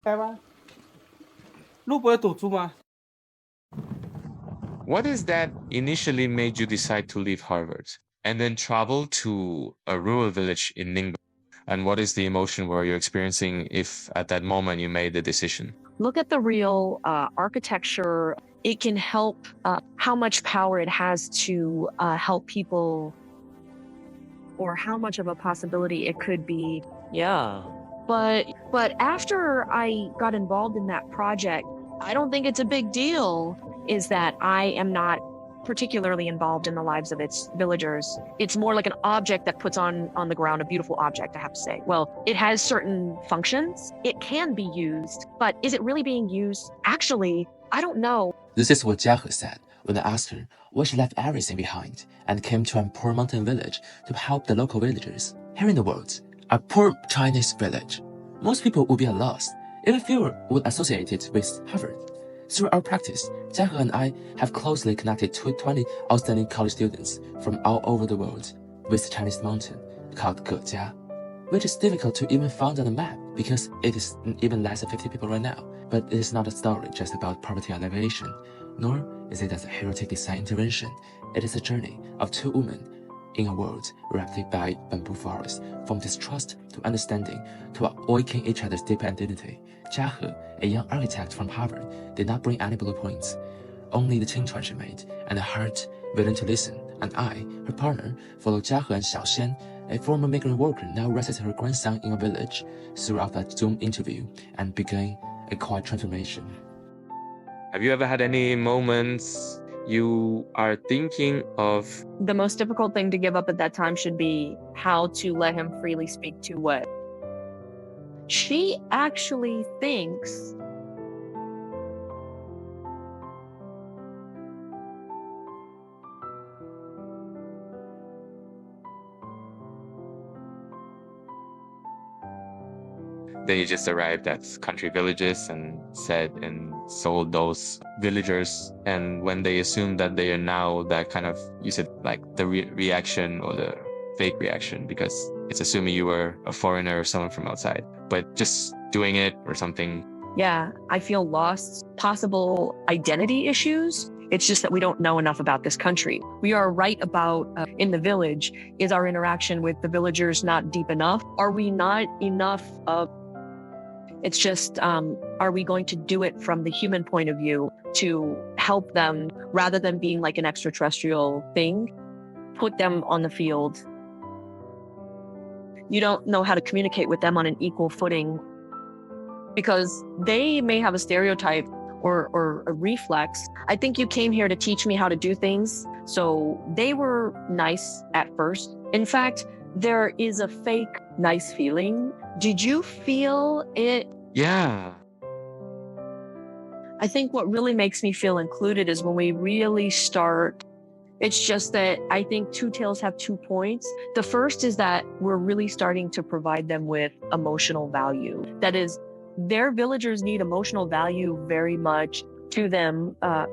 该吗？路不会堵住吗？ What is that initially made you decide to leave Harvard and then travel to a rural village in Ningbo? And what is the emotion were you experiencing if at that moment you made the decision? Look at the real architecture. It can help how much power it has to help people, or how much of a possibility it could be. Yeah. But after I got involved in that project, I don't think it's a big deal is that I am not particularly involved in the lives of its villagers. It's more like an object that puts on the ground, a beautiful object, I have to say. Well, it has certain functions. It can be used, but is it really being used? Actually, I don't know. This is what Jiahe said when I asked her why she left everything behind and came to a poor mountain village to help the local villagers. Hearing the words, a poor Chinese village, most people would be lost, even fewer would associate it with Harvard. Through our practice, Jiahe and I have closely connected 20 outstanding college students from all over the world with the Chinese mountain called Gejia, which is difficult to even find on a map because it is even less than 50 people right now. But it is not a story just about poverty alleviation, nor is it a heroic design intervention. It is a journey of two women in a world wrapped by bamboo forests, from distrust to understanding to awakening each other's deep identity. Jiahe, a young architect from Harvard, did not bring any bullet points, only the Qingtuan she made and a heart willing to listen. And I, her partner, followed Jiahe and Xiaoxian, a former migrant worker, now raises her grandson in a village, throughout that Zoom interview and began a quiet transformation. Have you ever had any moments you are thinking of? The most difficult thing to give up at that time should be how to let him freely speak to what. She actually thinks Then you just arrived at country villages and said and sold those villagers. And when they assume that they are now that kind of, you said like the reaction or the fake reaction, because it's assuming you were a foreigner or someone from outside, but just doing it or something. Yeah, I feel lost. Possible identity issues. It's just that we don't know enough about this country. We are right about in the village. Is our interaction with the villagers not deep enough? Are we not enough of? It's just, are we going to do it from the human point of view to help them rather than being like an extraterrestrial thing? Put them on the field. You don't know how to communicate with them on an equal footing because they may have a stereotype or a reflex. I think you came here to teach me how to do things. So they were nice at first. In fact, there is a fake nice feeling. Did you feel it? Yeah. I think what really makes me feel included is when we really start. It's just that I think two tails have 2 points. The first is that we're really starting to provide them with emotional value. That is, their villagers need emotional value very much to them. That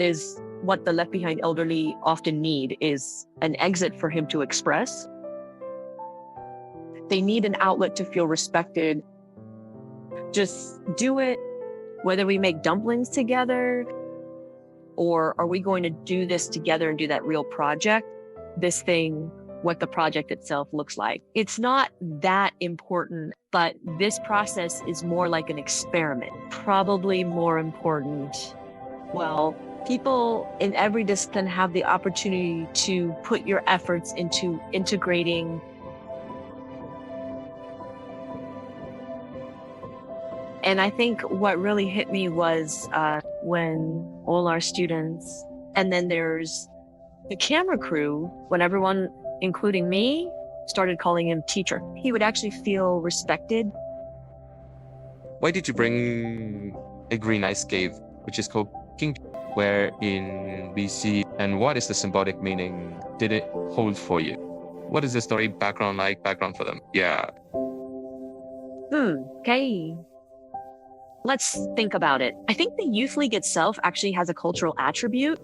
is what the left behind elderly often need, is an exit for him to express. They need an outlet to feel respected. Just do it. Whether we make dumplings together, or are we going to do this together and do that real project? This thing, what the project itself looks like. It's not that important, but this process is more like an experiment. Probably more important. Well, people in every discipline have the opportunity to put your efforts into integrating. And I think what really hit me was when all our students, and then there's the camera crew, when everyone, including me, started calling him teacher. He would actually feel respected. Why did you bring a green ice cave, which is called Qingtuan, where in BC, and what is the symbolic meaning did it hold for you? What is the story background for them? Yeah. Okay. Let's think about it. I think the Youth League itself actually has a cultural attribute,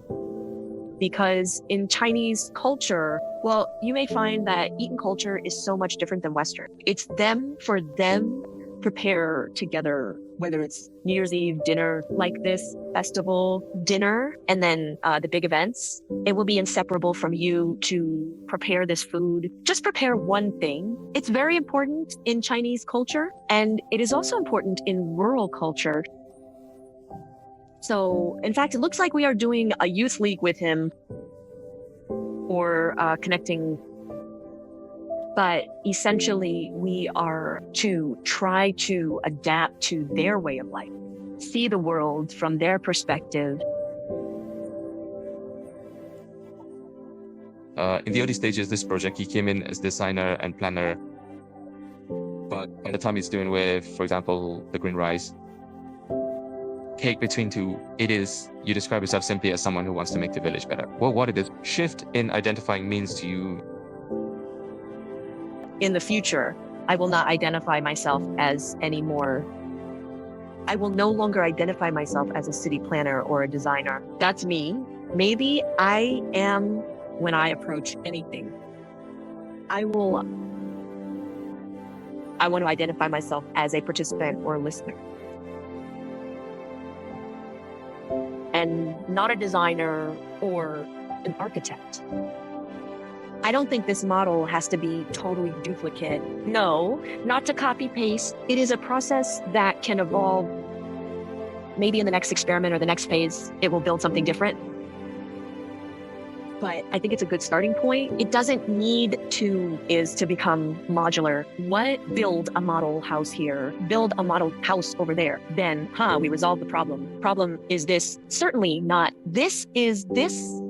because in Chinese culture, well, you may find that Eton culture is so much different than Western. It's them for them. prepare together, whether it's New Year's Eve dinner like this, festival dinner, and then the big events. It will be inseparable from you to prepare this food. Just prepare one thing. It's very important in Chinese culture, and it is also important in rural culture. So, in fact, it looks like we are doing a youth league with him or connecting. But essentially, we are to try to adapt to their way of life, see the world from their perspective. In the early stages of this project, he came in as designer and planner. But by the time he's doing with, for example, the green rice, cake between two, you describe yourself simply as someone who wants to make the village better. Well, what it is, shift in identifying means to you. In the future, I will not identify myself as anymore. I will no longer identify myself as a city planner or a designer. That's me. Maybe I am when I approach anything. I want to identify myself as a participant or a listener. And not a designer or an architect. I don't think this model has to be totally duplicate. No, not to copy paste. It is a process that can evolve. Maybe in the next experiment or the next phase, it will build something different. But I think it's a good starting point. It doesn't need to become modular. What? Build a model house here, build a model house over there. Then, we resolve the problem. Problem is this. Certainly not. This is this.